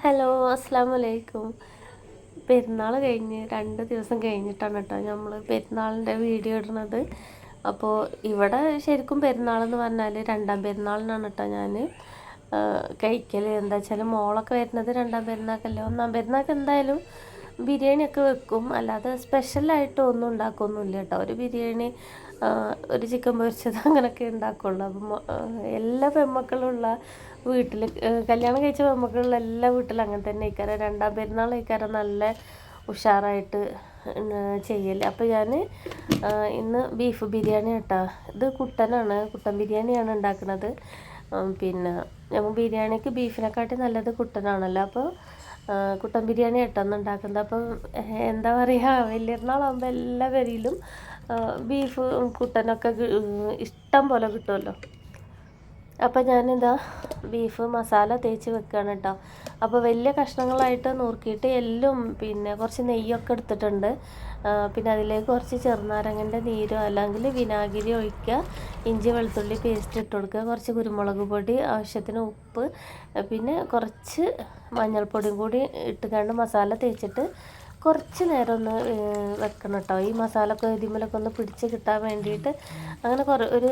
Hello, അസ്സലാമു അലൈക്കും. പെരുന്നാൾ കഴിഞ്ഞ് 2 ദിവസം കഴിഞ്ഞിട്ടാണ് കേട്ടോ നമ്മൾ പെരുന്നാളിൻ്റെ വീഡിയോ ഇടുന്നത്. അപ്പോൾ ഇവിടെ ശരിക്കും പെരുന്നാളെന്ന് പറഞ്ഞാൽ രണ്ടാം പെരുന്നാളിനാണ് കേട്ടോ ഞാൻ കഴിക്കൽ. എന്താ വെച്ചാൽ മോളൊക്കെ വരുന്നത് രണ്ടാം പെരുന്നാൾക്കല്ലേ. ഒന്നാം പെരുന്നാൾക്ക് എന്തായാലും ബിരിയാണിയൊക്കെ വെക്കും, അല്ലാതെ സ്പെഷ്യലായിട്ട് ഒന്നും ഉണ്ടാക്കൊന്നുമില്ല കേട്ടോ. ഒരു ബിരിയാണി, ഒരു ചിക്കൻ പൊരിച്ചത് അങ്ങനെയൊക്കെ ഉണ്ടാക്കുള്ളൂ. അപ്പം എല്ലാ പെൺമക്കളുള്ള വീട്ടിൽ, കല്യാണം കഴിച്ച പെൺമക്കളുള്ള എല്ലാ വീട്ടിലും അങ്ങനെ തന്നെ കഴിക്കാറ്. രണ്ടാം പെരുന്നാൾ കഴിക്കാറ് നല്ല ഉഷാറായിട്ട് ചെയ്യൽ. അപ്പോൾ ഞാൻ ഇന്ന് ബീഫ് ബിരിയാണി കേട്ടോ. ഇത് കുട്ടനാണ്, കുട്ടൻ ബിരിയാണിയാണ് ഉണ്ടാക്കുന്നത്. പിന്നെ നമ്മൾ ബിരിയാണിക്ക് ബീഫിനെക്കാട്ടി നല്ലത് കുട്ടനാണല്ലോ. അപ്പോൾ കുട്ടൻ ബിരിയാണി കേട്ടൊന്ന് ഉണ്ടാക്കുന്നത്. അപ്പം എന്താ പറയുക, വലിയൊരുന്നാളാകുമ്പോൾ എല്ലാ പേരിലും ബീഫ് കുട്ടനൊക്കെ ഇഷ്ടം പോലെ കിട്ടുമല്ലോ. അപ്പോൾ ഞാനിതാ ബീഫ് മസാല തേച്ച് വെക്കുകയാണ് കേട്ടോ. അപ്പോൾ വലിയ കഷ്ണങ്ങളായിട്ട് നുറുക്കിയിട്ട് എല്ലാം, പിന്നെ കുറച്ച് നെയ്യൊക്കെ എടുത്തിട്ടുണ്ട്. പിന്നെ അതിലേക്ക് കുറച്ച് ചെറുനാരങ്ങൻ്റെ നീരോ അല്ലെങ്കിൽ വിനാഗിരി ഒഴിക്കുക, ഇഞ്ചി വെളുത്തുള്ളി പേസ്റ്റ് ഇട്ട് കൊടുക്കുക, കുറച്ച് കുരുമുളക് പൊടി, ആവശ്യത്തിന് ഉപ്പ്, പിന്നെ കുറച്ച് മഞ്ഞൾപ്പൊടിയും കൂടി ഇട്ടുകൊണ്ട് മസാല തേച്ചിട്ട് കുറച്ച് നേരം ഒന്ന് വെക്കണം കേട്ടോ. ഈ മസാലയൊക്കെ ഇതിമേലൊക്കെ ഒന്ന് പിടിച്ച് കിട്ടാൻ വേണ്ടിയിട്ട്. അങ്ങനെ ഒരു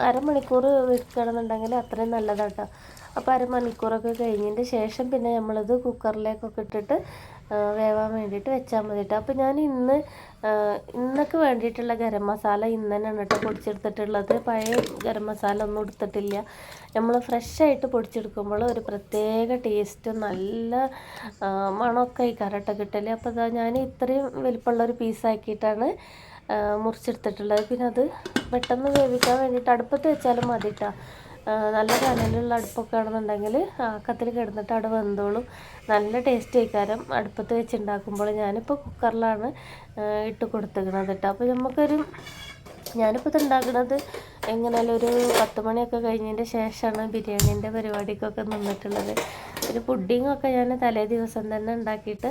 അരമണിക്കൂർ വെക്കുകയാണെന്നുണ്ടെങ്കിൽ അത്രയും നല്ലതാണ് കേട്ടോ. അപ്പോൾ അരമണിക്കൂറൊക്കെ കഴിഞ്ഞതിൻ്റെ ശേഷം പിന്നെ നമ്മളിത് കുക്കറിലേക്കൊക്കെ ഇട്ടിട്ട് വേവാൻ വേണ്ടിയിട്ട് വെച്ചാൽ മതി കേട്ടോ. അപ്പോൾ ഞാൻ ഇന്നൊക്കെ വേണ്ടിയിട്ടുള്ള ഗരം മസാല ഇന്ന് തന്നെയാണ് കേട്ടോ പൊടിച്ചെടുത്തിട്ടുള്ളത്. പഴയ ഗരം മസാല ഒന്നും എടുത്തിട്ടില്ല. നമ്മൾ ഫ്രഷായിട്ട് പൊടിച്ചെടുക്കുമ്പോൾ ഒരു പ്രത്യേക ടേസ്റ്റ്, നല്ല മണമൊക്കെ ഈ കരട്ട കിട്ടൽ. അപ്പോൾ അതാ ഞാൻ ഇത്രയും വലിപ്പമുള്ളൊരു പീസാക്കിയിട്ടാണ് മുറിച്ചെടുത്തിട്ടുള്ളത്. പിന്നെ അത് പെട്ടെന്ന് വേവിക്കാൻ വേണ്ടിയിട്ട് അടുപ്പത്ത് വെച്ചാലും മതി കേട്ടോ. നല്ല കനലുള്ള അടുപ്പൊക്കെ ആണെന്നുണ്ടെങ്കിൽ ആക്കത്തിൽ കിടന്നിട്ട് അവിടെ വെന്തോളും. നല്ല ടേസ്റ്റ് ആയിക്കാരം അടുപ്പത്ത് വെച്ചുണ്ടാക്കുമ്പോൾ. ഞാനിപ്പോൾ കുക്കറിലാണ് ഇട്ട് കൊടുത്തിരിക്കുന്നത് കേട്ടോ. അപ്പോൾ ഞാനിപ്പോൾ ഇത് ഉണ്ടാക്കുന്നത് എങ്ങനെയാലും ഒരു 10 മണിയൊക്കെ കഴിഞ്ഞതിൻ്റെ ശേഷമാണ് ബിരിയാണീൻ്റെ പരിപാടിക്കൊക്കെ നിന്നിട്ടുള്ളത്. ഒരു പുഡിങ്ങൊക്കെ ഞാൻ തലേ ദിവസം തന്നെ ഉണ്ടാക്കിയിട്ട്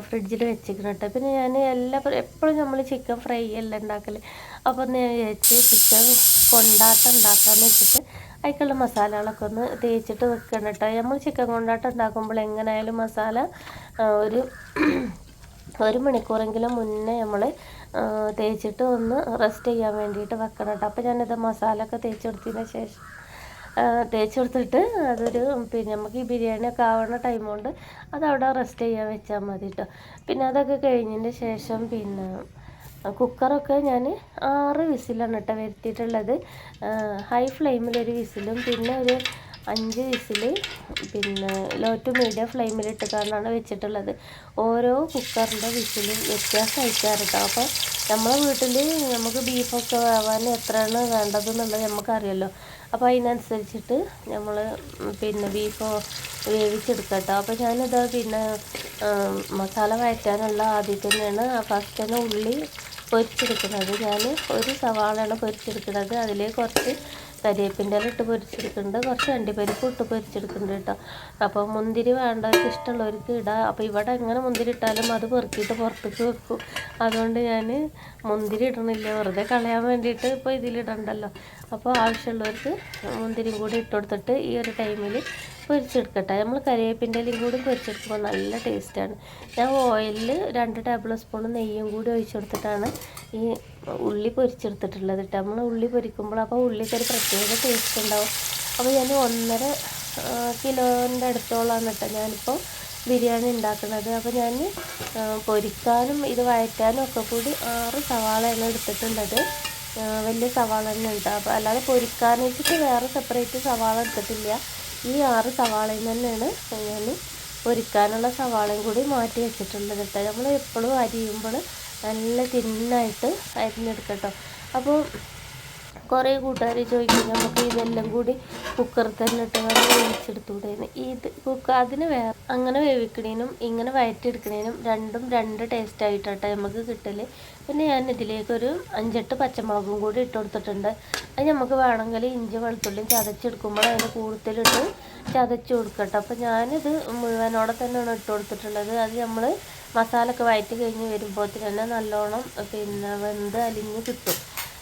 ഫ്രിഡ്ജിൽ വെച്ചിരിക്കണം കേട്ടോ. പിന്നെ ഞാൻ എപ്പോഴും നമ്മൾ ചിക്കൻ ഫ്രൈ അല്ല ഉണ്ടാക്കൽ. അപ്പോൾ ഞാൻ വിചാരിച്ച് ചിക്കൻ കൊണ്ടാട്ടം ഉണ്ടാക്കാമെന്ന് വെച്ചിട്ട് അതിലേക്കുള്ള മസാലകളൊക്കെ ഒന്ന് തേച്ചിട്ട് വെക്കണം കേട്ടോ. നമ്മൾ ചിക്കൻ കൊണ്ടാട്ടം ഉണ്ടാക്കുമ്പോൾ എങ്ങനെയായാലും മസാല ഒരു മണിക്കൂറെങ്കിലും മുന്നേ നമ്മൾ തേച്ചിട്ട് ഒന്ന് റെസ്റ്റ് ചെയ്യാൻ വേണ്ടിയിട്ട് വെക്കണം കേട്ടോ. അപ്പോൾ ഞാനിത് മസാലയൊക്കെ തേച്ചെടുത്തതിന് ശേഷം തേച്ചെടുത്തിട്ട് പിന്നെ നമുക്ക് ഈ ബിരിയാണിയൊക്കെ ആവുന്ന ടൈം കൊണ്ട് അതവിടെ റെസ്റ്റ് ചെയ്യാൻ വെച്ചാൽ മതി കേട്ടോ. പിന്നെ അതൊക്കെ കഴിഞ്ഞതിന് ശേഷം പിന്നെ കുക്കറൊക്കെ ഞാൻ 6 വിസിലാണ് കേട്ടോ വരുത്തിയിട്ടുള്ളത്. ഹൈ ഫ്ലെയിമിലൊരു വിസിലും പിന്നെ ഒരു 5 വിസിൽ പിന്നെ ലോ ടു മീഡിയം ഫ്ലെയിമിലിട്ടിട്ടാണ് വെച്ചിട്ടുള്ളത്. ഓരോ കുക്കറിൻ്റെ വിസിലും വ്യത്യാസം അയക്കാറ് കേട്ടോ. അപ്പോൾ നമ്മളെ വീട്ടിൽ നമുക്ക് ബീഫൊക്കെ വേവാൻ എത്രയാണ് വേണ്ടതെന്നുള്ളത് നമുക്കറിയാമല്ലോ. അപ്പോൾ അതിനനുസരിച്ചിട്ട് നമ്മൾ പിന്നെ ബീഫ് വേവിച്ചെടുക്കാം കേട്ടോ. അപ്പോൾ ഞാനിത് പിന്നെ മസാല വഴറ്റാനുള്ള ആദ്യം തന്നെയാണ് ഫസ്റ്റ് തന്നെ ഉള്ളി പൊരിച്ചെടുക്കുന്നത്. ഞാൻ ഒരു സവാളയാണ് പൊരിച്ചെടുക്കുന്നത്. അതിലേക്ക് കുറച്ച് കരിവേപ്പിൻ്റെ ഇല ഇട്ട് പൊരിച്ചെടുക്കുന്നുണ്ട്, കുറച്ച് അണ്ടിപ്പരിപ്പ് ഇട്ട് പൊരിച്ചെടുക്കുന്നുണ്ട് കേട്ടോ. അപ്പോൾ മുന്തിരി വേണ്ടവർക്ക് ഇഷ്ടമുള്ളവർക്ക് ഇടാം. അപ്പോൾ ഇവിടെ എങ്ങനെ മുന്തിരി ഇട്ടാലും അത് പെറുക്കിയിട്ട് പുറത്തേക്ക് വെക്കും. അതുകൊണ്ട് ഞാൻ മുന്തിരി ഇടണില്ല, വെറുതെ കളയാൻ വേണ്ടിയിട്ട്. ഇപ്പോൾ ഇതിലിടണ്ടല്ലോ. അപ്പോൾ ആവശ്യമുള്ളവർക്ക് മുന്തിരിയും കൂടി ഇട്ട് കൊടുത്തിട്ട് ഈ ഒരു ടൈമിൽ പൊരിച്ചെടുക്കട്ടെ. നമ്മൾ കരിവേപ്പിൻ്റെ ഇലയും കൂടി പൊരിച്ചെടുക്കുമ്പോൾ നല്ല ടേസ്റ്റാണ്. ഞാൻ ഓയിലിൽ 2 ടേബിൾ സ്പൂൺ നെയ്യും കൂടി ഒഴിച്ചു കൊടുത്തിട്ടാണ് ഈ ഉള്ളി പൊരിച്ചെടുത്തിട്ടുള്ളത് കേട്ടോ. നമ്മൾ ഉള്ളി പൊരിക്കുമ്പോൾ അപ്പോൾ ഉള്ളിക്ക് ഒരു പ്രത്യേക ടേസ്റ്റ് ഉണ്ടാവും. അപ്പോൾ ഞാൻ 1.5 കിലോൻ്റെ അടുത്തോളമാണ് കേട്ടോ ഞാനിപ്പോൾ ബിരിയാണി ഉണ്ടാക്കുന്നത്. അപ്പോൾ ഞാൻ പൊരിക്കാനും ഇത് വഴറ്റാനും ഒക്കെ കൂടി 6 സവാളയാണ് എടുത്തിട്ടുള്ളത്. വലിയ സവാള തന്നെ ഉണ്ട്. അപ്പോൾ അല്ലാതെ പൊരിക്കാനായിട്ട് വേറെ സെപ്പറേറ്റ് സവാള എടുത്തിട്ടില്ല. ഈ 6 സവാളയിൽ തന്നെയാണ് ഞാൻ പൊരിക്കാനുള്ള സവാളയും കൂടി മാറ്റി വെച്ചിട്ടുള്ളത് കേട്ടോ. നമ്മൾ എപ്പോഴും അരിയുമ്പോൾ നല്ല തിന്നായിട്ട് അരിഞ്ഞെടുക്കട്ടോ. അപ്പോൾ കുറേ കൂട്ടുകാർ ചോദിക്കും നമുക്ക് ഇതെല്ലാം കൂടി കുക്കറിൽ തന്നെ ഇട്ട് വേവിച്ചെടുത്തുകൂടെ. അതിന് അങ്ങനെ വേവിക്കണേനും ഇങ്ങനെ വഴറ്റിയെടുക്കണേനും രണ്ടും 2 ടേസ്റ്റ് ആയിട്ടാട്ടോ നമുക്ക് കിട്ടൽ. പിന്നെ ഞാൻ ഇതിലേക്കൊരു 5-8 പച്ചമുളകും കൂടി ഇട്ട് കൊടുത്തിട്ടുണ്ട്. അത് നമുക്ക് വേണമെങ്കിൽ ഇഞ്ചി വെളുത്തുള്ളിയും ചതച്ചെടുക്കുമ്പോൾ അതിന് കൂടുതലിട്ട് ചതച്ച് കൊടുക്കട്ടോ. അപ്പോൾ ഞാനിത് മുഴുവനോടെ തന്നെയാണ് ഇട്ട് കൊടുത്തിട്ടുള്ളത്. അത് നമ്മൾ മസാല ഒക്കെ വഴറ്റി കഴിഞ്ഞ് വരുമ്പോൾ തന്നെ നല്ലോണം പിന്നെ വെന്ത് അലിഞ്ഞ് കിട്ടും.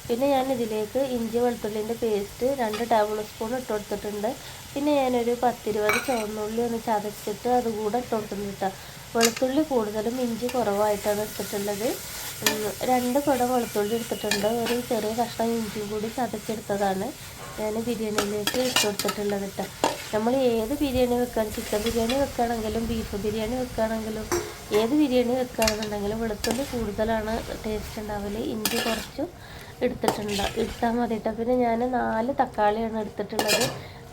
പിന്നെ ഞാൻ ഇതിലേക്ക് ഇഞ്ചി വെളുത്തുള്ളിൻ്റെ പേസ്റ്റ് 2 ടേബിൾ സ്പൂൺ ഇട്ട് കൊടുത്തിട്ടുണ്ട്. പിന്നെ ഞാനൊരു 10-20 ചുവന്നുള്ളി ഒന്ന് ചതച്ചിട്ട് അതുകൂടെ ഇട്ട് കൊടുത്തിട്ടുണ്ട്. വെളുത്തുള്ളി കൂടുതലും ഇഞ്ചി കുറവായിട്ടാണ് എടുത്തിട്ടുള്ളത്. 2 കുട വെളുത്തുള്ളി എടുത്തിട്ടുണ്ട്. ഒരു ചെറിയ കഷ്ണം ഇഞ്ചിയും കൂടി ചതച്ചെടുത്തതാണ് ഞാൻ ബിരിയാണിയിലേക്ക് ഇട്ട് കൊടുത്തിട്ടുള്ളത് കേട്ടോ. നമ്മൾ ഏത് ബിരിയാണി വെക്കാൻ, ചിക്കൻ ബിരിയാണി വെക്കുകയാണെങ്കിലും ബീഫ് ബിരിയാണി വെക്കുകയാണെങ്കിലും ഏത് ബിരിയാണി വെക്കുകയാണെന്നുണ്ടെങ്കിലും വെളുത്തുള്ളി കൂടുതലാണ് ടേസ്റ്റ് ഉണ്ടാവൽ. ഇഞ്ചി കുറച്ചും എടുത്താൽ മതി കേട്ടോ. പിന്നെ ഞാൻ 4 തക്കാളിയാണ് എടുത്തിട്ടുള്ളത്.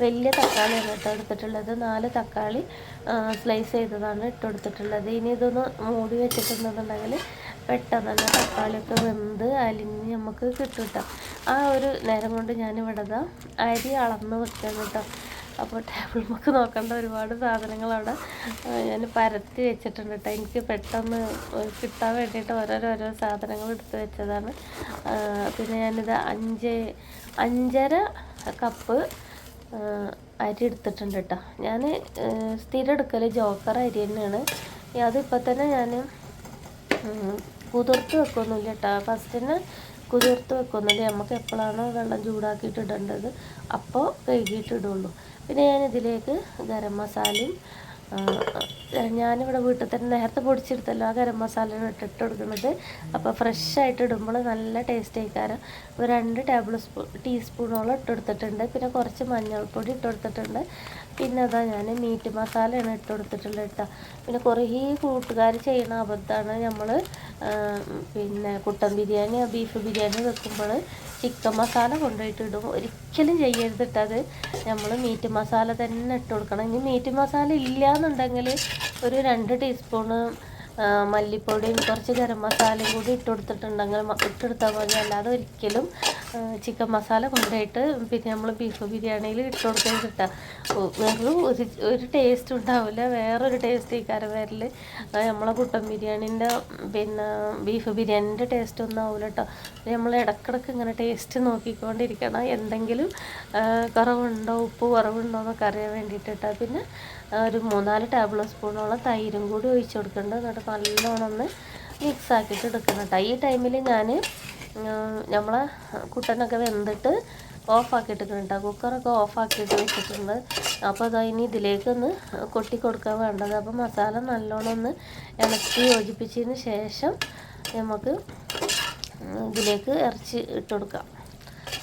വലിയ തക്കാളിയാണ് കേട്ടോ എടുത്തിട്ടുള്ളത്. 4 തക്കാളി സ്ലൈസ് ചെയ്തതാണ് ഇട്ട് കൊടുത്തിട്ടുള്ളത്. ഇനി ഇതൊന്ന് മൂടി വെച്ചിട്ടുണ്ടെന്നുണ്ടെങ്കിൽ പെട്ടെന്ന് തന്നെ തക്കാളിയൊക്കെ വെന്ത് അലിഞ്ഞ് നമുക്ക് കിട്ടും കേട്ടോ. ആ ഒരു നേരം കൊണ്ട് ഞാനിവിടെ അരി അളന്ന് വെക്കാൻ കേട്ടോ. അപ്പോൾ ടേബിൾ നമുക്ക് നോക്കേണ്ട ഒരുപാട് സാധനങ്ങൾ അവിടെ ഞാൻ പരത്തി വെച്ചിട്ടുണ്ട് കേട്ടോ. എനിക്ക് പെട്ടെന്ന് കിട്ടാൻ വേണ്ടിയിട്ട് ഓരോ സാധനങ്ങൾ എടുത്ത് വെച്ചതാണ്. പിന്നെ ഞാനിത് 5.5 കപ്പ് അരി എടുത്തിട്ടുണ്ട് കേട്ടോ. ഞാൻ സ്ഥിരം എടുക്കൽ ജോക്കർ അരി തന്നെയാണ്. അതിപ്പോൾ തന്നെ ഞാൻ കുതിർത്ത് വെക്കൊന്നുമില്ല കേട്ടോ. ഫസ്റ്റ് തന്നെ കുതിർത്ത് വെക്കൊന്നുമില്ല. നമുക്ക് എപ്പോഴാണോ വെള്ളം ചൂടാക്കിയിട്ട് ഇടേണ്ടത് അപ്പോൾ കഴുകിയിട്ട് ഇടുള്ളൂ. പിന്നെ ഞാനിതിലേക്ക് ഗരം മസാലയും ഞാനിവിടെ വീട്ടിൽ തന്നെ നേരത്തെ പൊടിച്ചെടുത്തല്ലോ ആ ഗരം മസാലയാണ് ഇട്ട് കൊടുക്കുന്നത്. അപ്പോൾ ഫ്രഷായിട്ട് ഇടുമ്പോൾ നല്ല ടേസ്റ്റ് ആയിക്കാരം. ഒരു 2 ടീസ്പൂണോളം ഇട്ടെടുത്തിട്ടുണ്ട്. പിന്നെ കുറച്ച് മഞ്ഞൾപ്പൊടി ഇട്ടെടുത്തിട്ടുണ്ട്. പിന്നെ അതാ ഞാൻ മീറ്റ് മസാലയാണ് ഇട്ട് കൊടുത്തിട്ടുള്ളത് കേട്ടോ. പിന്നെ കുറേ കൂട്ടുകാർ ചെയ്യുന്ന അബദ്ധമാണ് നമ്മൾ പിന്നെ കുട്ടൻ ബിരിയാണി ബീഫ് ബിരിയാണി വെക്കുമ്പോൾ ചിക്കൻ മസാല കൊണ്ടുപോയിട്ട് ഇടും. ഒരിക്കലും ചെയ്യരുത് ഇട്ടത്. നമ്മൾ മീറ്റ് മസാല തന്നെ ഇട്ട് കൊടുക്കണം. ഇനി മീറ്റ് മസാല ഇല്ല എന്നുണ്ടെങ്കിൽ ഒരു 2 ടീസ്പൂണ് മല്ലിപ്പൊടിയും കുറച്ച് ഗരം മസാലയും കൂടി ഇട്ടെടുത്താൽ മതി. അല്ലാതെ ഒരിക്കലും ചിക്കൻ മസാല കൊണ്ടുപോയിട്ട് പിന്നെ നമ്മൾ ബീഫ് ബിരിയാണിയിൽ ഇട്ട് കൊടുക്കരുത് കേട്ടോ. വെറും ഒരു ടേസ്റ്റ് ഉണ്ടാവില്ല, വേറൊരു ടേസ്റ്റ് ഈ കരവേരിൽ നമ്മളെ കുട്ടൻ ബിരിയാണീൻ്റെ പിന്നെ ബീഫ് ബിരിയാണീൻ്റെ ടേസ്റ്റ് ഒന്നും ആവില്ല കേട്ടോ. നമ്മൾ ഇടക്കിടക്ക് ഇങ്ങനെ ടേസ്റ്റ് നോക്കിക്കൊണ്ടിരിക്കണം, എന്തെങ്കിലും കുറവുണ്ടോ ഉപ്പ് കുറവുണ്ടോ എന്നൊക്കെ അറിയാൻ വേണ്ടിയിട്ട് കേട്ടോ. പിന്നെ ഒരു 3-4 ടേബിൾ സ്പൂണോളം തൈരും കൂടി ഒഴിച്ച് കൊടുക്കുന്നുണ്ട്. എന്നിട്ട് നല്ലോണം ഒന്ന് മിക്സ് ആക്കിയിട്ട് എടുക്കണം കേട്ടോ. ഈ ടൈമിൽ ഞാൻ നമ്മളെ കുട്ടനൊക്കെ വെന്തിട്ട് ഓഫാക്കിയിട്ടിട്ടുണ്ട് കേട്ടോ. കുക്കറൊക്കെ ഓഫാക്കിയിട്ട് വെച്ചിട്ടുണ്ട്. അപ്പോൾ അത് ഇനി ഇതിലേക്കൊന്ന് കൊട്ടി കൊടുക്കാൻ വേണ്ടത്. അപ്പോൾ മസാല നല്ലോണം ഒന്ന് ഇളക്കി യോജിപ്പിച്ചതിന് ശേഷം നമുക്ക് ഇതിലേക്ക് ഇറച്ചി ഇട്ട് കൊടുക്കാം.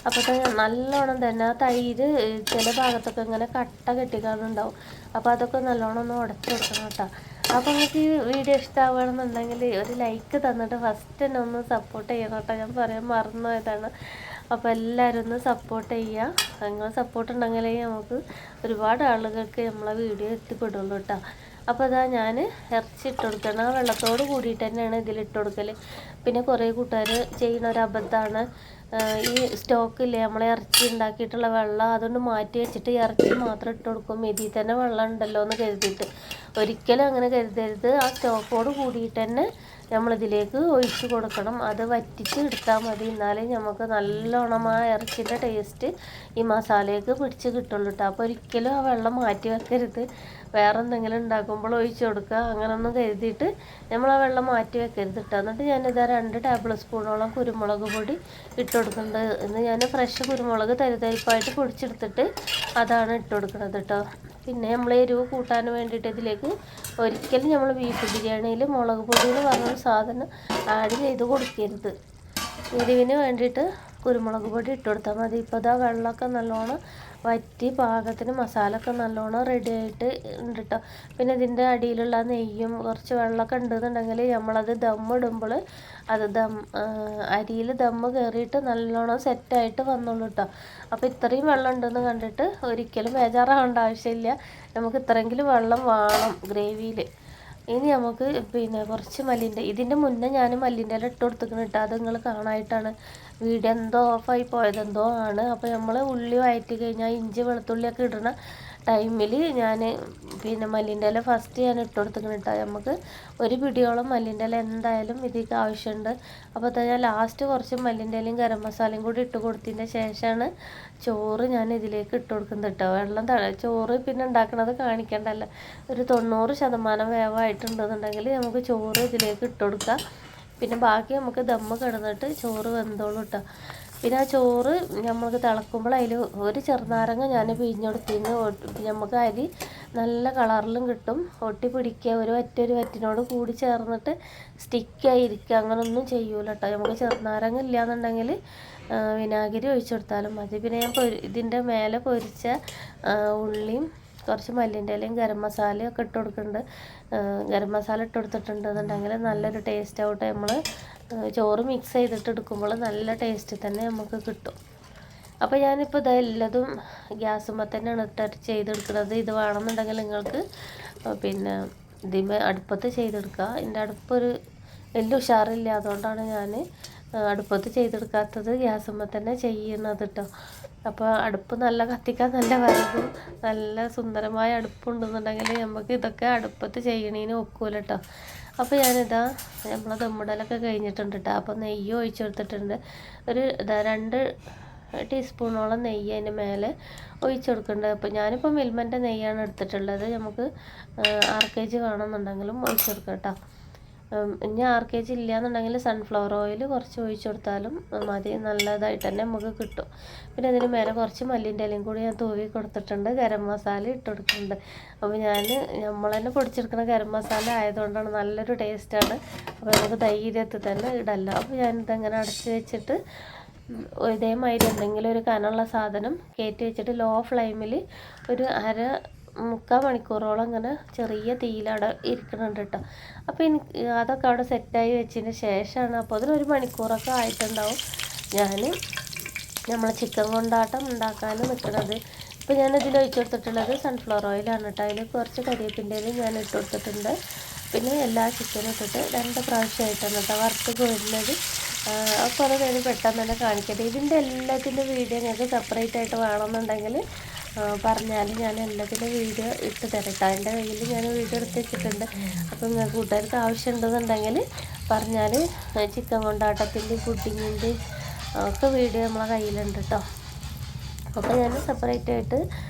അപ്പോൾ നല്ലോണം തന്നെ ആ തൈര് ചില ഭാഗത്തൊക്കെ ഇങ്ങനെ കട്ട കെട്ടിക്കാറുണ്ടാവും. അപ്പോൾ അതൊക്കെ നല്ലോണം ഒന്ന് ഉടച്ചു കൊടുക്കണം കേട്ടോ. അപ്പോൾ നിങ്ങൾക്ക് ഈ വീഡിയോ ഇഷ്ടമാവുകയാണെന്നുണ്ടെങ്കിൽ ഒരു ലൈക്ക് തന്നിട്ട് ഫസ്റ്റ് തന്നെ ഒന്ന് സപ്പോർട്ട് ചെയ്യണം കേട്ടോ. ഞാൻ പറയാൻ മറന്നുപോയതാണ്. അപ്പോൾ എല്ലാവരും ഒന്ന് സപ്പോർട്ട് ചെയ്യുക. നിങ്ങൾ സപ്പോർട്ട് ഉണ്ടെങ്കിലേ നമുക്ക് ഒരുപാട് ആളുകൾക്ക് നമ്മളെ വീഡിയോ എത്തിപ്പെടുള്ളൂ കേട്ടോ. അപ്പോൾ അതാ ഞാൻ ഇറച്ചി ഇട്ട് കൊടുക്കണം. ആ വെള്ളത്തോട് കൂടിയിട്ട് തന്നെയാണ് ഇതിലിട്ട് കൊടുക്കൽ. പിന്നെ കുറേ കൂട്ടുകാർ ചെയ്യുന്ന ഒരു അബദ്ധമാണ് ഈ സ്റ്റോക്കില്ലേ നമ്മളെ ഇറച്ചി ഉണ്ടാക്കിയിട്ടുള്ള വെള്ളം അതുകൊണ്ട് മാറ്റി വെച്ചിട്ട് ഇറച്ചി മാത്രം ഇട്ട് കൊടുക്കും. ഇതിൽ തന്നെ വെള്ളം ഉണ്ടല്ലോ എന്ന് കരുതിയിട്ട്. ഒരിക്കലും അങ്ങനെ കരുതരുത്. ആ സ്റ്റോക്കോട് കൂടിയിട്ട് തന്നെ നമ്മളിതിലേക്ക് ഒഴിച്ച് കൊടുക്കണം. അത് വറ്റിച്ച് എടുത്താൽ മതി. എന്നാലേ നമുക്ക് നല്ലോണം ആ ഇറച്ചിൻ്റെ ടേസ്റ്റ് ഈ മസാലയ്ക്ക് പിടിച്ച് കിട്ടുള്ളൂ കേട്ടോ. അപ്പോൾ ഒരിക്കലും ആ വെള്ളം മാറ്റി വെക്കരുത്. വേറെ എന്തെങ്കിലും ഉണ്ടാക്കുമ്പോൾ ഒഴിച്ച് കൊടുക്കുക, അങ്ങനൊന്നും കരുതിയിട്ട് നമ്മൾ ആ വെള്ളം മാറ്റി വെക്കരുത് കേട്ടോ. എന്നിട്ട് ഞാനിതാ 2 ടേബിൾ സ്പൂണോളം കുരുമുളക് പൊടി ഇട്ട് കൊടുക്കുന്നുണ്ട്. ഇന്ന് ഞാൻ ഫ്രഷ് കുരുമുളക് തരിപ്പായിട്ട് പൊടിച്ചെടുത്തിട്ട് അതാണ് ഇട്ട് കൊടുക്കുന്നത് കേട്ടോ. പിന്നെ നമ്മൾ എരിവ് കൂട്ടാൻ വേണ്ടിയിട്ട് ഇതിലേക്ക് ഒരിക്കലും നമ്മൾ ബീഫ് ബിരിയാണിയിൽ മുളക് പൊടി എന്ന് പറഞ്ഞൊരു സാധനം ആഡ് ചെയ്ത് കൊടുക്കരുത്. എരിവിന് വേണ്ടിയിട്ട് കുരുമുളക് പൊടി ഇട്ട് കൊടുത്താൽ മതി. ഇപ്പോൾ ഇതാ വെള്ളമൊക്കെ നല്ലോണം വറ്റി പാകത്തിന് മസാലയൊക്കെ നല്ലോണം റെഡി ആയിട്ട് ഉണ്ട് കേട്ടോ. പിന്നെ ഇതിൻ്റെ അടിയിലുള്ള നെയ്യും കുറച്ച് വെള്ളമൊക്കെ ഉണ്ടെന്നുണ്ടെങ്കിൽ നമ്മളത് ദമ്മിടുമ്പോൾ അത് അരിയിൽ ദമ്മ് കയറിയിട്ട് നല്ലോണം സെറ്റായിട്ട് വന്നോളൂ കേട്ടോ. അപ്പോൾ ഇത്രയും വെള്ളം ഉണ്ടെന്ന് കണ്ടിട്ട് ഒരിക്കലും ബേജാറാവേണ്ട ആവശ്യമില്ല. നമുക്ക് ഇത്രയെങ്കിലും വെള്ളം വേണം ഗ്രേവിയിൽ. ഇനി നമുക്ക് പിന്നെ കുറച്ച് ഇതിൻ്റെ മുന്നേ ഞാൻ മല്ലിൻ്റെ ഇല ഇട്ട് കൊടുത്തിരിക്കണം കേട്ടോ. അത് നിങ്ങൾ കാണാനായിട്ടാണ് വീഡിയോ എന്തോ ഓഫായി പോയതെന്തോ ആണ്. അപ്പോൾ നമ്മൾ ഉള്ളി വഴറ്റി കഴിഞ്ഞാൽ ഇഞ്ചി വെളുത്തുള്ളിയൊക്കെ ഇടുന്ന ടൈമിൽ ഞാൻ പിന്നെ മല്ലിൻ്റെ ഇല ഫസ്റ്റ് ഞാൻ ഇട്ട് കൊടുത്തിരിക്കണം കേട്ടോ. നമുക്ക് ഒരു പിടിയോളം മല്ലിൻ്റെ ഇല എന്തായാലും ഇതിലേക്ക് ആവശ്യമുണ്ട്. അപ്പോൾ ഞാൻ ലാസ്റ്റ് കുറച്ച് മല്ലിൻ്റെ ഇലയും ഗരം മസാലയും കൂടി ഇട്ട് കൊടുത്തതിൻ്റെ ശേഷമാണ് ചോറ് ഞാൻ ഇതിലേക്ക് ഇട്ട് കൊടുക്കുന്നത് കേട്ടോ. ചോറ് പിന്നെ ഉണ്ടാക്കണത് കാണിക്കണ്ടല്ലോ. ഒരു 90% വേവായിട്ടുണ്ടെന്നുണ്ടെങ്കിൽ നമുക്ക് ചോറ് ഇതിലേക്ക് ഇട്ട് കൊടുക്കാം. പിന്നെ ബാക്കി നമുക്ക് ദമ്മ് കിടന്നിട്ട് ചോറ് വെന്തോളൂ കേട്ടോ. പിന്നെ ആ ചോറ് നമുക്ക് തിളക്കുമ്പോൾ അതിൽ ഒരു ചെറുനാരങ്ങ ഞാൻ പിഴിഞ്ഞെടുത്തിന്. നമുക്ക് അരി നല്ല കളറിലും കിട്ടും. ഒട്ടി പിടിക്കുക ഒരു വറ്റിനോട് കൂടി ചേർന്നിട്ട് സ്റ്റിക്കായി ഇരിക്കുക അങ്ങനൊന്നും ചെയ്യൂല കേട്ടോ. നമുക്ക് ചെറുനാരങ്ങ ഇല്ലയെന്നുണ്ടെങ്കിൽ വിനാഗിരി ഒഴിച്ചെടുത്താലും മതി. പിന്നെ ഞാൻ ഇതിൻ്റെ മേലെ പൊരിച്ച ഉള്ളിയും കുറച്ച് മല്ലിൻ്റെ ഇലയും ഗരം മസാലയും ഒക്കെ ഇട്ട് കൊടുക്കുന്നുണ്ട്. ഗരം മസാല ഇട്ട് കൊടുത്തിട്ടുണ്ടെന്നുണ്ടെങ്കിൽ നല്ലൊരു ടേസ്റ്റ് ആവട്ടെ. നമ്മൾ ചോറ് മിക്സ് ചെയ്തിട്ട് എടുക്കുമ്പോൾ നല്ല ടേസ്റ്റ് തന്നെ നമുക്ക് കിട്ടും. അപ്പോൾ ഞാനിപ്പോൾ ഇതെല്ലതും ഗ്യാസുമ്മ തന്നെയാണ് ഇട്ടിട്ട് ചെയ്തെടുക്കുന്നത്. ഇത് വേണമെന്നുണ്ടെങ്കിൽ നിങ്ങൾക്ക് പിന്നെ ഇതിമേ അടുപ്പത്ത് ചെയ്തെടുക്കുക. എൻ്റെ അടുപ്പൊരു വലിയ ഉഷാറില്ല, അതുകൊണ്ടാണ് ഞാൻ അടുപ്പത്ത് ചെയ്തെടുക്കാത്തത്, ഗ്യാസുമ്മ തന്നെ ചെയ്യുന്നത് കേട്ടോ. അപ്പോൾ അടുപ്പ് നല്ല കത്തിക്കാൻ നല്ല വിറകും നല്ല സുന്ദരമായ അടുപ്പുണ്ടെന്നുണ്ടെങ്കിൽ നമുക്ക് ഇതൊക്കെ അടുപ്പത്ത് ചെയ്യണേന് ഒക്കൂല കേട്ടോ. അപ്പോൾ ഞാനിതാ നമ്മളെ ദമ്മിടലൊക്കെ കഴിഞ്ഞിട്ടുണ്ട് കേട്ടോ. അപ്പോൾ നെയ്യ് ഒഴിച്ചെടുത്തിട്ടുണ്ട്. ഒരു 2 ടീസ്പൂണോളം നെയ്യ് അതിൻ്റെ മേലെ ഒഴിച്ചു കൊടുക്കുന്നുണ്ട്. അപ്പോൾ ഞാനിപ്പോൾ മിൽമൻ്റെ നെയ്യാണ് എടുത്തിട്ടുള്ളത്. നമുക്ക് 6 kg വേണമെന്നുണ്ടെങ്കിലും ഒഴിച്ചു കൊടുക്കാം കേട്ടോ. ഇനി 6 kg ഇല്ലയെന്നുണ്ടെങ്കിൽ സൺഫ്ലവർ ഓയിൽ കുറച്ച് ഒഴിച്ചു കൊടുത്താലും മതി, നല്ലതായിട്ട് തന്നെ നമുക്ക് കിട്ടും. പിന്നെ അതിന് മേലെ കുറച്ച് മല്ലിൻ്റെ ഇലയും കൂടി ഞാൻ തൂവി കൊടുത്തിട്ടുണ്ട്. ഗരം മസാല ഇട്ട് കൊടുക്കുന്നുണ്ട്. അപ്പോൾ നമ്മൾ തന്നെ പൊടിച്ചെടുക്കുന്ന ഗരം മസാല ആയതുകൊണ്ടാണ് നല്ലൊരു ടേസ്റ്റാണ്. അപ്പോൾ നമുക്ക് ധൈര്യത്തിൽ തന്നെ ഇടല്ല. അപ്പോൾ ഞാനിതങ്ങനെ അടച്ച് വെച്ചിട്ട് ഇതേമാതിരി എന്തെങ്കിലും ഒരു കനമുള്ള സാധനം കയറ്റി വെച്ചിട്ട് ലോ ഫ്ലെയിമിൽ ഒരു 3/4 മണിക്കൂറോളം അങ്ങനെ ചെറിയ തീയിലവിടെ ഇരിക്കുന്നുണ്ട് കേട്ടോ. അപ്പോൾ എനിക്ക് അതൊക്കെ അവിടെ സെറ്റായി വെച്ചതിന് ശേഷമാണ്, അപ്പോൾ അതിനൊരു മണിക്കൂറൊക്കെ ആയിട്ടുണ്ടാവും നമ്മൾ ചിക്കൻ കൊണ്ടാട്ടം ഉണ്ടാക്കാൻ നിൽക്കുന്നത്. ഇപ്പോൾ ഞാനിതിൽ ഒഴിച്ചു കൊടുത്തിട്ടുള്ളത് സൺഫ്ലവർ ഓയിലാണ് കേട്ടോ. അതിൽ കുറച്ച് കരിവേപ്പിൻ്റെലും ഞാൻ ഇട്ട് കൊടുത്തിട്ടുണ്ട്. പിന്നെ എല്ലാ ചിക്കനും ഇട്ടിട്ട് 2 പ്രാവശ്യമായിട്ടാണ് കേട്ടോ വറുത്ത് കോരുന്നത്. അപ്പോൾ അത് കഴിഞ്ഞ് പെട്ടെന്ന് തന്നെ കാണിക്കട്ടെ. ഇതിൻ്റെ എല്ലാത്തിൻ്റെ വീഡിയോ ഞങ്ങൾക്ക് സെപ്പറേറ്റ് ആയിട്ട് വേണമെന്നുണ്ടെങ്കിൽ പറഞ്ഞാൽ ഞാൻ എല്ലാത്തിൻ്റെ വീഡിയോ ഇട്ട് തരട്ടോ. എൻ്റെ കയ്യിൽ ഞാൻ വീഡിയോ എടുത്ത് വെച്ചിട്ടുണ്ട്. അപ്പോൾ നിങ്ങൾക്ക് കൂട്ടുകാർക്ക് ആവശ്യമുണ്ടെന്നുണ്ടെങ്കിൽ പറഞ്ഞാൽ ചിക്കൻ കൊണ്ടാട്ടത്തിൻ്റെ പുഡിങ്ങിൻ്റെ ഒക്കെ വീഡിയോ നമ്മളെ കയ്യിലുണ്ട് കേട്ടോ. അപ്പോൾ ഞാൻ സെപ്പറേറ്റ് ആയിട്ട്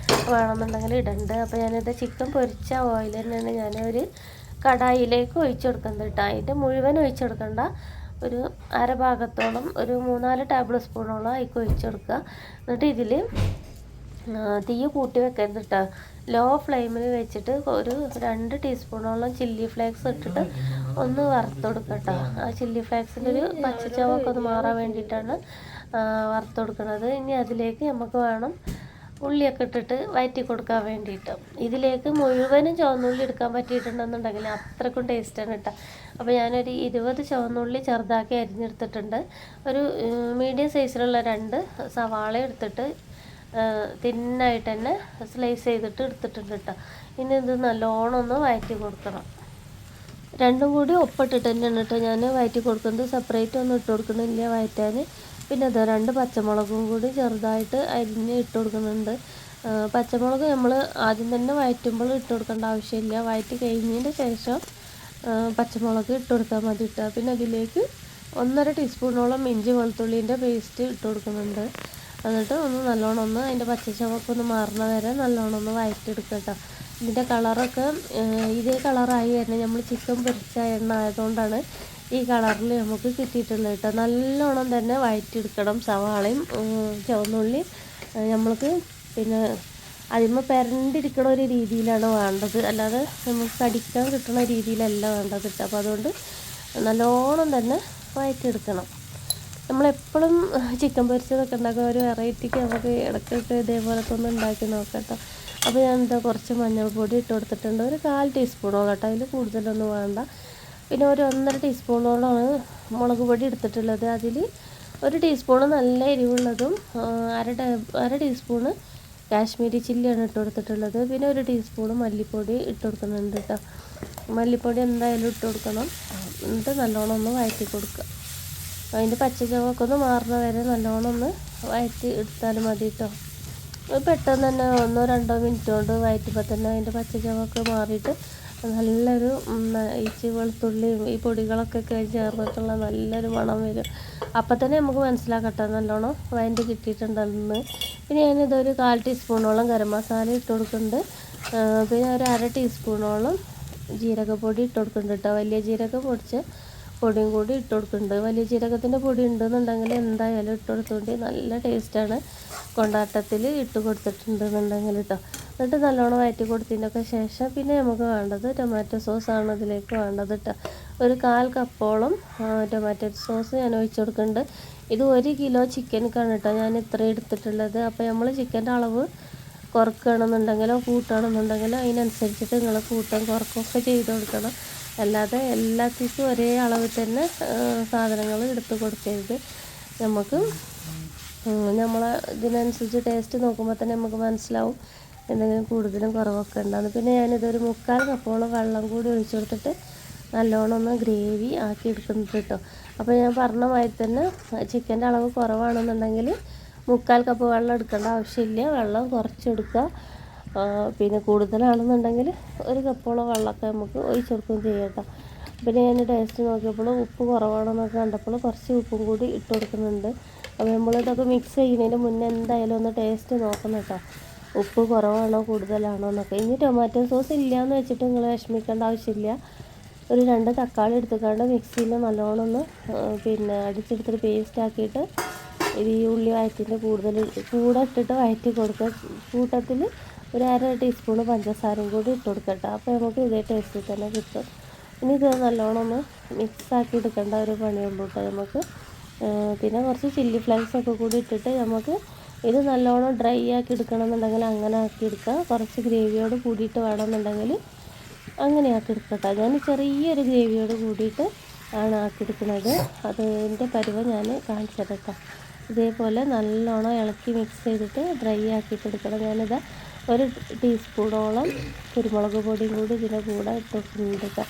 വേണമെന്നുണ്ടെങ്കിൽ ഇടുന്നുണ്ട്. അപ്പോൾ ഞാനിത് ചിക്കൻ പൊരിച്ച ഓയിൽ തന്നെയാണ് ഞാനൊരു കടായിലേക്ക് ഒഴിച്ചു കൊടുക്കുന്നത് കേട്ടോ. അതിൻ്റെ മുഴുവൻ ഒഴിച്ചു കൊടുക്കണ്ട, ഒരു അര ഭാഗത്തോളം ഒരു 3-4 ടേബിൾ സ്പൂണോളം അതിലേക്ക് ഒഴിച്ചു കൊടുക്കുക. എന്നിട്ട് ഇതിൽ തീ കൂട്ടി വെക്കരുത് കേട്ടോ. ലോ ഫ്ലെയിമിൽ വെച്ചിട്ട് ഒരു 2 ടീസ്പൂണോളം ചില്ലി ഫ്ലേക്സ് ഇട്ടിട്ട് ഒന്ന് വറുത്ത് കൊടുക്കുക കേട്ടോ. ആ ചില്ലി ഫ്ലേക്സിൻ്റെ ഒരു പച്ചച്ചവൊക്കെ ഒന്ന് മാറാൻ വേണ്ടിയിട്ടാണ് വറുത്ത് കൊടുക്കുന്നത്. ഇനി അതിലേക്ക് നമുക്ക് വേണം ഉള്ളിയൊക്കെ ഇട്ടിട്ട് വഴറ്റി കൊടുക്കാൻ വേണ്ടിയിട്ട്. ഇതിലേക്ക് മുഴുവനും ചുവന്നുള്ളി എടുക്കാൻ പറ്റിയിട്ടുണ്ടെന്നുണ്ടെങ്കിൽ അത്രക്കും ടേസ്റ്റാണ് കേട്ടോ. അപ്പോൾ ഞാനൊരു 20 ചുവന്നുള്ളി ചെറുതാക്കി അരിഞ്ഞെടുത്തിട്ടുണ്ട്. ഒരു മീഡിയം സൈസിലുള്ള 2 സവാള എടുത്തിട്ട് തിന്നായിട്ട് തന്നെ സ്ലൈസ് ചെയ്തിട്ട് എടുത്തിട്ടുണ്ട് കേട്ടോ. ഇനി ഇത് നല്ലോണം ഒന്ന് വഴറ്റി കൊടുക്കണം. രണ്ടും കൂടി ഒപ്പിട്ടിട്ട് തന്നെയാണ് കേട്ടോ ഞാൻ വഴറ്റി കൊടുക്കുന്നത്. സെപ്പറേറ്റ് ഒന്നും ഇട്ട് കൊടുക്കണില്ല വഴറ്റാൻ. പിന്നെ അത് 2 പച്ചമുളകും കൂടി ചെറുതായിട്ട് അരിഞ്ഞ് ഇട്ട് കൊടുക്കുന്നുണ്ട്. പച്ചമുളക് നമ്മൾ ആദ്യം തന്നെ വഴറ്റുമ്പോൾ ഇട്ട് കൊടുക്കേണ്ട ആവശ്യമില്ല. വഴറ്റി കഴിഞ്ഞതിന് ശേഷം പച്ചമുളക് ഇട്ട് കൊടുത്താൽ മതി ഇട്ടാൽ. പിന്നെ അതിലേക്ക് 1.5 ടീസ്പൂണോളം ഇഞ്ചി വെളുത്തുള്ളീൻ്റെ പേസ്റ്റ് ഇട്ട് കൊടുക്കുന്നുണ്ട്. എന്നിട്ട് ഒന്ന് നല്ലോണം ഒന്ന് അതിൻ്റെ പച്ചച്ചവൊക്കെ ഒന്ന് മാറുന്ന വരെ നല്ലോണം ഒന്ന് വഴറ്റിയെടുക്കുക കേട്ടോ. ഇതിൻ്റെ കളറൊക്കെ ഇതേ കളറായി വരുന്നത് നമ്മൾ ചിക്കൻ പൊരിച്ച എണ്ണ ആയതുകൊണ്ടാണ് ഈ കളറിൽ നമുക്ക് കിട്ടിയിട്ടുള്ളത് കേട്ടോ. നല്ലോണം തന്നെ വഴറ്റിയെടുക്കണം സവാളയും ചുവന്നുള്ളിയും. നമ്മൾക്ക് പിന്നെ അതിന്മേൽ പെരണ്ടിരിക്കണ ഒരു രീതിയിലാണ് വേണ്ടത്, അല്ലാതെ നമുക്ക് കടിക്കാൻ കിട്ടുന്ന രീതിയിലല്ല വേണ്ടത് കേട്ടോ. അപ്പോൾ അതുകൊണ്ട് നല്ലോണം തന്നെ വഴറ്റിയെടുക്കണം. നമ്മളെപ്പോഴും ചിക്കൻ പൊരിച്ചതൊക്കെ ഉണ്ടാക്കുക ഒരു വെറൈറ്റിക്ക് നമുക്ക് ഇടയ്ക്കൊക്കെ ഇതേപോലത്തെ ഒന്ന് ഉണ്ടാക്കി നോക്കാം കേട്ടോ. അപ്പോൾ ഞാനെന്താ കുറച്ച് മഞ്ഞൾപ്പൊടി ഇട്ട് കൊടുത്തിട്ടുണ്ട്. ഒരു 1/4 ടീസ്പൂണോളം കേട്ടോ, അതിൽ കൂടുതലൊന്നും വേണ്ട. പിന്നെ ഒരു 1.5 ടീസ്പൂണോളമാണ് മുളക് പൊടി എടുത്തിട്ടുള്ളത്. അതിൽ 1 ടീസ്പൂണ് നല്ല എരിവുള്ളതും 1/2 ടീസ്പൂണ് കാശ്മീരി ചില്ലിയാണ് ഇട്ട് കൊടുത്തിട്ടുള്ളത്. പിന്നെ 1 ടീസ്പൂണ് മല്ലിപ്പൊടി ഇട്ട് കൊടുക്കുന്നുണ്ട് കേട്ടോ. മല്ലിപ്പൊടി എന്തായാലും ഇട്ട് കൊടുക്കണം. എന്നിട്ട് നല്ലോണം ഒന്ന് വഴറ്റി കൊടുക്കുക. അതിൻ്റെ പച്ചച്ചവൊക്കെ ഒന്ന് മാറുന്ന വരെ നല്ലോണം ഒന്ന് വഴറ്റി എടുത്താലും മതി കേട്ടോ. പെട്ടെന്ന് തന്നെ 1-2 മിനിറ്റ് കൊണ്ട് വഴറ്റുമ്പോൾ തന്നെ അതിൻ്റെ പച്ചച്ചവൊക്കെ മാറിയിട്ട് നല്ലൊരു ഇച്ചി വെളുത്തുള്ളിയും ഈ പൊടികളൊക്കെ ചേർന്നിട്ടുള്ള നല്ലൊരു മണം വരും. അപ്പം തന്നെ നമുക്ക് മനസ്സിലാക്കട്ടെ നല്ലോണം വഴറ്റി കിട്ടിയിട്ടുണ്ടെന്ന്. പിന്നെ ഞാനിതൊരു 1/4 ടീസ്പൂണോളം ഗരം മസാല ഇട്ട് കൊടുക്കുന്നുണ്ട്. പിന്നെ ഒരു 1/2 ടീസ്പൂണോളം ജീരകപ്പൊടി ഇട്ട് കൊടുക്കുന്നുണ്ട് കേട്ടോ. വലിയ ജീരകം പൊടിച്ച് പൊടിയും കൂടി ഇട്ട് കൊടുക്കുന്നുണ്ട്. വലിയ ജീരകത്തിൻ്റെ പൊടി ഉണ്ടെന്നുണ്ടെങ്കിൽ എന്തായാലും ഇട്ട് കൊടുത്തുകൊണ്ട് നല്ല ടേസ്റ്റാണ്. കൊണ്ടാട്ടത്തിൽ ഇട്ട് കൊടുത്തിട്ടുണ്ടെന്നുണ്ടെങ്കിൽ കേട്ടോ. എന്നിട്ട് നല്ലോണം വഴറ്റി കൊടുത്തതിൻ്റെയൊക്കെ ശേഷം പിന്നെ നമുക്ക് വേണ്ടത് ടൊമാറ്റോ സോസാണ് ഇതിലേക്ക് വേണ്ടത് കേട്ടോ. ഒരു 1/4 കപ്പോളം ടൊമാറ്റോ സോസ് ഞാൻ ഒഴിച്ച് കൊടുക്കുന്നുണ്ട്. ഇത് 1 കിലോ ചിക്കനക്കാണ് കേട്ടോ ഞാൻ ഇത്രയും എടുത്തിട്ടുള്ളത്. അപ്പോൾ നമ്മൾ ചിക്കൻ്റെ അളവ് കുറക്കുകയാണെന്നുണ്ടെങ്കിലോ കൂട്ടുകയാണെന്നുണ്ടെങ്കിലോ അതിനനുസരിച്ചിട്ട് നിങ്ങൾ കൂട്ടാൻ കുറക്കുകയൊക്കെ ചെയ്ത് കൊടുക്കണം. അല്ലാതെ എല്ലാത്തിനും ഒരേ അളവിൽ തന്നെ സാധനങ്ങൾ എടുത്ത് കൊടുക്കരുത്. നമുക്ക് നമ്മളെ ഇതിനനുസരിച്ച് ടേസ്റ്റ് നോക്കുമ്പോൾ തന്നെ നമുക്ക് മനസ്സിലാവും എന്തെങ്കിലും കൂടുതലും കുറവൊക്കെ ഉണ്ടാകുന്നു. പിന്നെ ഞാനിതൊരു 1/4 കപ്പോളം വെള്ളം കൂടി ഒഴിച്ചു കൊടുത്തിട്ട് നല്ലോണം ഒന്ന് ഗ്രേവി ആക്കി എടുക്കുന്നുണ്ട് കേട്ടോ. അപ്പോൾ ഞാൻ പറഞ്ഞ മാതിരി തന്നെ ചിക്കൻ്റെ അളവ് കുറവാണെന്നുണ്ടെങ്കിൽ 1/4 കപ്പ് വെള്ളം എടുക്കേണ്ട ആവശ്യമില്ല, വെള്ളം കുറച്ചെടുക്കുക. പിന്നെ കൂടുതലാണെന്നുണ്ടെങ്കിൽ 1 കപ്പോളം വെള്ളമൊക്കെ നമുക്ക് ഒഴിച്ചു കൊടുക്കുകയും ചെയ്യാം കേട്ടോ. പിന്നെ ഞാൻ ടേസ്റ്റ് നോക്കിയപ്പോൾ ഉപ്പ് കുറവാണെന്നൊക്കെ കണ്ടപ്പോൾ കുറച്ച് ഉപ്പും കൂടി ഇട്ട് കൊടുക്കുന്നുണ്ട്. അപ്പോൾ നമ്മളിതൊക്കെ മിക്സ് ചെയ്യുന്നതിന് മുന്നേ എന്തായാലും ഒന്ന് ടേസ്റ്റ് നോക്കണം കേട്ടോ, ഉപ്പ് കുറവാണോ കൂടുതലാണോ എന്നൊക്കെ. ഇനി ടൊമാറ്റോ സോസ് ഇല്ലയെന്ന് വെച്ചിട്ട് നിങ്ങൾ വിഷമിക്കേണ്ട ആവശ്യമില്ല. ഒരു 2 തക്കാളി എടുത്തുകൊണ്ട് മിക്സിയിൽ നല്ലോണം ഒന്ന് പിന്നെ അടിച്ചെടുത്തിട്ട് പേസ്റ്റ് ആക്കിയിട്ട് ഇത് ഈ ഉള്ളി വഴറ്റിൻ്റെ കൂടെ ഇട്ടിട്ട് വഴറ്റി കൊടുക്കുക. കൂട്ടത്തിൽ ഒരു 1/2 ടീസ്പൂൺ പഞ്ചസാരയും കൂടി ഇട്ട് കൊടുക്കട്ടെ. അപ്പോൾ നമുക്ക് ഇതേ ടേസ്റ്റിൽ തന്നെ കിട്ടും. ഇനി ഇത് നല്ലോണം ഒന്ന് മിക്സാക്കി എടുക്കേണ്ട ഒരു പണിയുള്ളൂ കേട്ടോ നമുക്ക്. പിന്നെ കുറച്ച് ചില്ലി ഫ്ലേക്സൊക്കെ കൂടി ഇട്ടിട്ട് നമുക്ക് ഇത് നല്ലോണം ഡ്രൈ ആക്കി എടുക്കണമെന്നുണ്ടെങ്കിൽ അങ്ങനെ ആക്കി എടുക്കുക. കുറച്ച് ഗ്രേവിയോട് കൂടിയിട്ട് വേണമെന്നുണ്ടെങ്കിൽ അങ്ങനെ ആക്കി എടുക്കട്ടെ. ഞാൻ ചെറിയൊരു ഗ്രേവിയോട് കൂടിയിട്ട് ആണ് ആക്കിയെടുക്കുന്നത്. അതിൻ്റെ പരുവം ഞാൻ കാണിച്ചു തരട്ടോ. ഇതേപോലെ നല്ലോണം ഇളക്കി മിക്സ് ചെയ്തിട്ട് ഡ്രൈ ആക്കിയിട്ട് എടുക്കണം. ഞാനിത് 1 ടീസ്പൂണോളം കുരുമുളക് പൊടിയും കൂടി ഇതിൻ്റെ കൂടെ ഇട്ട് കൊടുക്കുന്നുണ്ട്.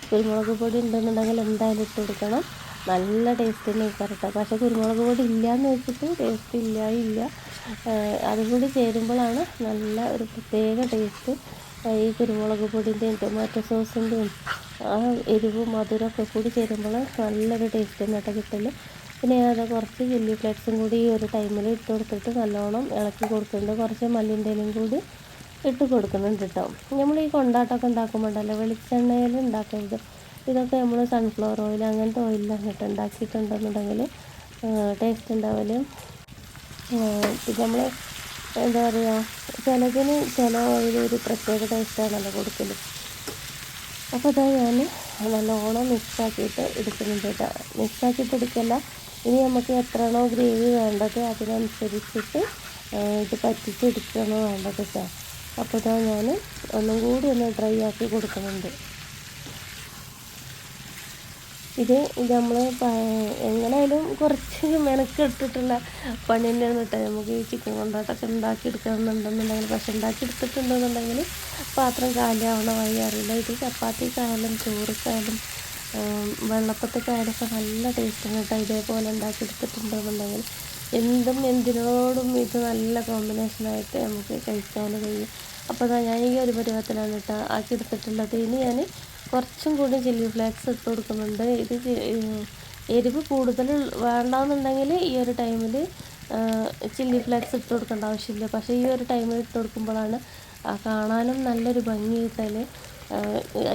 കുരുമുളക് പൊടി ഉണ്ടെന്നുണ്ടെങ്കിൽ എന്തായാലും ഇട്ട് കൊടുക്കണം. നല്ല ടേസ്റ്റ് തന്നെ കേട്ടോ. പക്ഷേ കുരുമുളക് പൊടി ഇല്ലയെന്ന് വെച്ചിട്ട് ടേസ്റ്റ് ഇല്ല. അതും കൂടി ചേരുമ്പോഴാണ് നല്ല ഒരു പ്രത്യേക ടേസ്റ്റ്. ഈ കുരുമുളക് പൊടിൻ്റെയും ടൊമാറ്റോ സോസിൻ്റെയും ആ എരിവും മധുരമൊക്കെ കൂടി ചേരുമ്പോൾ നല്ലൊരു ടേസ്റ്റ് തന്നെ കേട്ടോ കിട്ടല്. പിന്നെ അത് കുറച്ച് ചില്ലി ഫ്ലേക്സും കൂടി ഈ ഒരു ടൈമിൽ ഇട്ട് കൊടുത്തിട്ട് നല്ലോണം ഇളക്കി കൊടുക്കുന്നുണ്ട്. കുറച്ച് മല്ലിൻ്റെലും കൂടി ഇട്ട് കൊടുക്കുന്നുണ്ട് കേട്ടോ. നമ്മൾ ഈ കൊണ്ടാട്ടമൊക്കെ ഉണ്ടാക്കുമ്പോണ്ടല്ലോ വെളിച്ചെണ്ണയിൽ ഉണ്ടാക്കരുത്. ഇതൊക്കെ നമ്മൾ സൺഫ്ലവർ ഓയിൽ അങ്ങനത്തെ ഓയിലാണ് കേട്ടോ ഉണ്ടാക്കിയിട്ടുണ്ടെന്നുണ്ടെങ്കിൽ ടേസ്റ്റ് ഉണ്ടാവില്ല. പിന്നെ നമ്മൾ എന്താ പറയുക, ചിലതിന് ചില ഓയിൽ ഒരു പ്രത്യേക ടേസ്റ്റാണല്ലോ കൊടുക്കൽ. അപ്പോൾ അതാ ഞാൻ നല്ലോണം മിക്സാക്കിയിട്ട് എടുക്കുന്നുണ്ട് കേട്ടോ. മിക്സാക്കിയിട്ട് എടുക്കല്ല, ഇനി നമുക്ക് എത്രയാണോ ഗ്രേവി വേണ്ടത് അതിനനുസരിച്ചിട്ട് ഇത് പറ്റിച്ചെടുക്കുകയാണോ വേണ്ടത് കേട്ടോ. അപ്പോൾ ഇതാ ഞാൻ ഒന്നും കൂടി ഒന്ന് ഡ്രൈ ആക്കി കൊടുക്കുന്നുണ്ട്. ഇത് നമ്മൾ എങ്ങനെയായാലും കുറച്ച് മെനക്കെടുത്തിട്ടുള്ള പണി തന്നെയാണ് കേട്ടോ. നമുക്ക് ഈ ചിക്കൻ കൊണ്ടാട്ടമൊക്കെ ഉണ്ടാക്കിയെടുക്കണമെന്നുണ്ടെന്നുണ്ടെങ്കിൽ, പക്ഷെ ഉണ്ടാക്കിയെടുത്തിട്ടുണ്ടെന്നുണ്ടെങ്കിൽ പാത്രം കാലിയാവണ വഴി അറിയില്ല. ഇത് ചപ്പാത്തിക്കായാലും ചോറിക്കായാലും വെള്ളപ്പത്തേക്കായാലൊക്കെ നല്ല ടേസ്റ്റാണ് കേട്ടോ. ഇതേപോലെ ഉണ്ടാക്കിയെടുത്തിട്ടുണ്ടെന്നുണ്ടെങ്കിൽ എന്തിനോടും ഇത് നല്ല കോമ്പിനേഷനായിട്ട് നമുക്ക് കഴിക്കാൻ കഴിയും. അപ്പോൾ അതാ ഞാൻ ഈ ഒരു പരുവത്തിലാണ് കേട്ടോ ആക്കിയെടുത്തിട്ടുള്ളത്. ഇനി ഞാൻ കുറച്ചും കൂടി ചില്ലി ഫ്ലേക്സ് ഇട്ട് കൊടുക്കുന്നുണ്ട്. ഇത് എരിവ് കൂടുതൽ വേണ്ടാന്നുണ്ടെങ്കിൽ ഈ ഒരു ടൈമിൽ ചില്ലി ഫ്ലേക്സ് ഇട്ട് കൊടുക്കേണ്ട ആവശ്യമില്ല. പക്ഷേ ഈ ഒരു ടൈമിൽ ഇട്ട് കൊടുക്കുമ്പോഴാണ് കാണാനും നല്ലൊരു ഭംഗി കിട്ടൽ.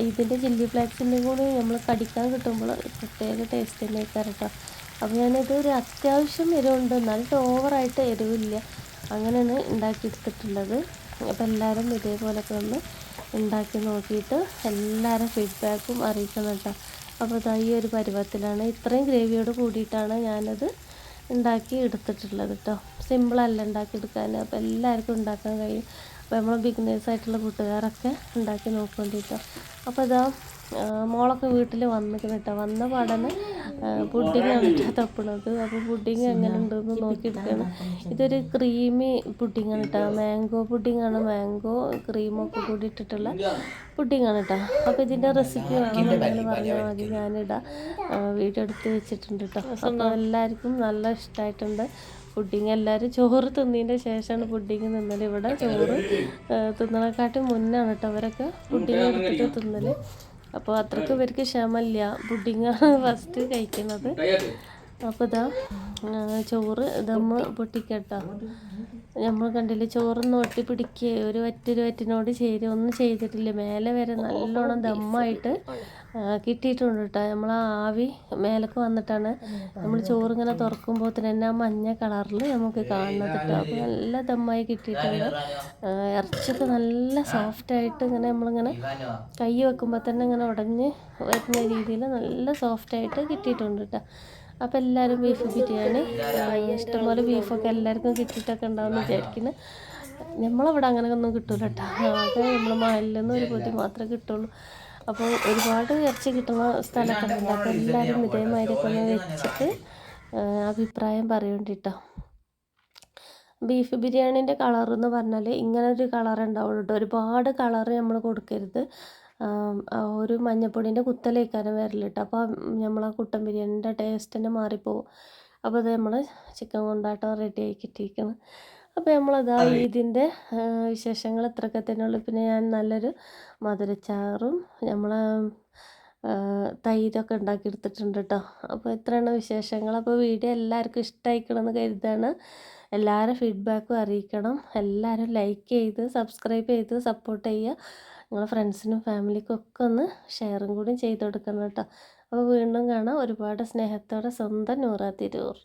ഇതിൻ്റെ ചില്ലി ഫ്ലേക്സിൻ്റെ കൂടി നമ്മൾ കടിക്കാൻ കിട്ടുമ്പോൾ പ്രത്യേക ടേസ്റ്റ് തന്നെ കേട്ടോ. അപ്പോൾ ഞാനിത് ഒരു അത്യാവശ്യം എരിവുണ്ട്, എന്നാലും ഓവറായിട്ട് എരിവില്ല. അങ്ങനെയാണ് ഉണ്ടാക്കിയെടുത്തിട്ടുള്ളത്. അപ്പോൾ എല്ലാവരും ഇതേപോലൊക്കെ ഒന്ന് ഉണ്ടാക്കി നോക്കിയിട്ട് എല്ലാവരും ഫീഡ്ബാക്കും അറിയിക്കണം കേട്ടോ. അപ്പോൾ ഇതാ ഈ ഒരു പരുവത്തിലാണ്, ഇത്രയും ഗ്രേവിയോട് കൂടിയിട്ടാണ് ഞാനത് ഉണ്ടാക്കി എടുത്തിട്ടുള്ളത് കേട്ടോ. സിമ്പിളല്ല ഉണ്ടാക്കിയെടുക്കാൻ, അപ്പോൾ എല്ലാവർക്കും ഉണ്ടാക്കാൻ കഴിയും. അപ്പോൾ നമ്മൾ ബിഗിനേഴ്സായിട്ടുള്ള കൂട്ടുകാരൊക്കെ ഉണ്ടാക്കി നോക്കേണ്ടിട്ടോ. അപ്പോൾ ഇതാ മോളൊക്കെ വീട്ടിൽ വന്നിരിക്കണം കേട്ടോ. വന്ന പാടന്ന് പുഡിങ്ങാണ് കേട്ടോ തപ്പണത്. അപ്പോൾ പുഡിങ് എങ്ങനെ ഉണ്ടെന്ന് നോക്കിയെടുക്കണം. ഇതൊരു ക്രീമി പുഡിങ്ങാണ് കേട്ടോ, മാംഗോ പുഡിങ്ങാണ്. മാംഗോ ക്രീമൊക്കെ കൂടി ഇട്ടിട്ടുള്ള പുഡിങ്ങാണ് കേട്ടോ. അപ്പോൾ ഇതിൻ്റെ റെസിപ്പി വേണമെന്നുണ്ടെങ്കിൽ പറഞ്ഞാൽ മതി, ഞാനിടാം. വീഡിയോ എടുത്ത് വെച്ചിട്ടുണ്ട് കേട്ടോ. അപ്പോൾ എല്ലാവർക്കും നല്ല ഇഷ്ടമായിട്ടുണ്ട് പുഡിങ്. എല്ലാവരും ചോറ് തിന്നതിൻ്റെ ശേഷമാണ് പുഡിങ് തിന്നൽ. ഇവിടെ ചോറ് തിന്നണക്കാട്ടും മുന്നാണ് കേട്ടോ അവരൊക്കെ പുഡിങ് എടുത്തിട്ട് തിന്നൽ. അപ്പോൾ അത്രയ്ക്ക് ഇവർക്ക് ക്ഷമയില്ല, പുഡിങ്ങാണ് ഫസ്റ്റ് കഴിക്കുന്നത്. അപ്പോൾ ഇതാ ചോറ് ദമ്മ് പൊട്ടിക്കട്ടോ. നമ്മൾ കണ്ടില്ലേ ചോറൊന്നും ഒട്ടി പിടിക്കുക ഒരു വറ്റിനോട് ചേരുക ഒന്നും ചെയ്തിട്ടില്ല. മേലെ വരെ നല്ലോണം ദമ്മായിട്ട് കിട്ടിയിട്ടുണ്ട് കേട്ടോ. നമ്മൾ ആവി മേലേക്ക് വന്നിട്ടാണ് നമ്മൾ ചോറിങ്ങനെ തുറക്കുമ്പോൾ തന്നെ ആ മഞ്ഞ കളറിൽ നമുക്ക് കാണുന്നത് കേട്ടോ. അപ്പോൾ നല്ല ദമ്മായി കിട്ടിയിട്ടുണ്ട്. ഇറച്ചിയൊക്കെ നല്ല സോഫ്റ്റായിട്ട് ഇങ്ങനെ നമ്മളിങ്ങനെ കൈ വെക്കുമ്പോൾ തന്നെ ഇങ്ങനെ ഉടഞ്ഞ് വരുന്ന രീതിയിൽ നല്ല സോഫ്റ്റായിട്ട് കിട്ടിയിട്ടുണ്ട് കേട്ടോ. അപ്പോൾ എല്ലാവരും ബീഫ് ബിരിയാണി ഇഷ്ടംപോലെ ബീഫൊക്കെ എല്ലാവർക്കും കിട്ടിയിട്ടൊക്കെ ഉണ്ടാവുമെന്ന് വിചാരിക്കുന്നു. നമ്മളവിടെ അങ്ങനെ ഒന്നും കിട്ടില്ല കേട്ടോ. ആകെ നമ്മൾ മഹലിൽ നിന്ന് ഒരു പൊതി മാത്രമേ കിട്ടുള്ളൂ. അപ്പോൾ ഒരുപാട് ഇറച്ചി കിട്ടുന്ന സ്ഥലമൊക്കെ ഉണ്ട്. അപ്പോൾ എല്ലാവരും ഇതേമാതിരിയൊക്കെ ഒന്ന് വെച്ചിട്ട് അഭിപ്രായം പറയേണ്ടിട്ടോ. ബീഫ് ബിരിയാണീൻ്റെ കളർ എന്ന് പറഞ്ഞാൽ ഇങ്ങനെ ഒരു കളർ ഉണ്ടാവുള്ളൂ കേട്ടോ. ഒരുപാട് കളർ നമ്മൾ കൊടുക്കരുത്. ഒരു മഞ്ഞപ്പൊടീൻ്റെ കുത്തലേക്കാരം വരല് കേട്ടോ. അപ്പോൾ നമ്മൾ ആ കുട്ടൻ ബിരിയാണീൻ്റെ ടേസ്റ്റ് തന്നെ മാറിപ്പോവും. അപ്പോൾ അത് നമ്മൾ ചിക്കൻ കൊണ്ടാട്ടം റെഡി ആയി കിട്ടിയിരിക്കണം. അപ്പോൾ നമ്മളതാ ഇതിൻ്റെ വിശേഷങ്ങൾ ഇത്രയൊക്കെ തന്നെയുള്ളൂ. പിന്നെ ഞാൻ നല്ലൊരു മധുരച്ചാറും നമ്മൾ തൈരൊക്കെ ഉണ്ടാക്കിയെടുത്തിട്ടുണ്ട് കേട്ടോ. അപ്പോൾ ഇത്രയാണ് വിശേഷങ്ങൾ. അപ്പോൾ വീഡിയോ എല്ലാവർക്കും ഇഷ്ടമായിക്കണമെന്ന് കരുതാണ്. എല്ലാവരും ഫീഡ്ബാക്കും അറിയിക്കണം. എല്ലാവരും ലൈക്ക് ചെയ്ത് സബ്സ്ക്രൈബ് ചെയ്ത് സപ്പോർട്ട് ചെയ്യുക. നിങ്ങളുടെ ഫ്രണ്ട്സിനും ഫാമിലിക്കും ഒക്കെ ഒന്ന് ഷെയറും കൂടി ചെയ്ത് കൊടുക്കണം കേട്ടോ. അപ്പോൾ വീണ്ടും കാണാം. ഒരുപാട് സ്നേഹത്തോടെ സ്വന്തം നൂറ തിരൂർ.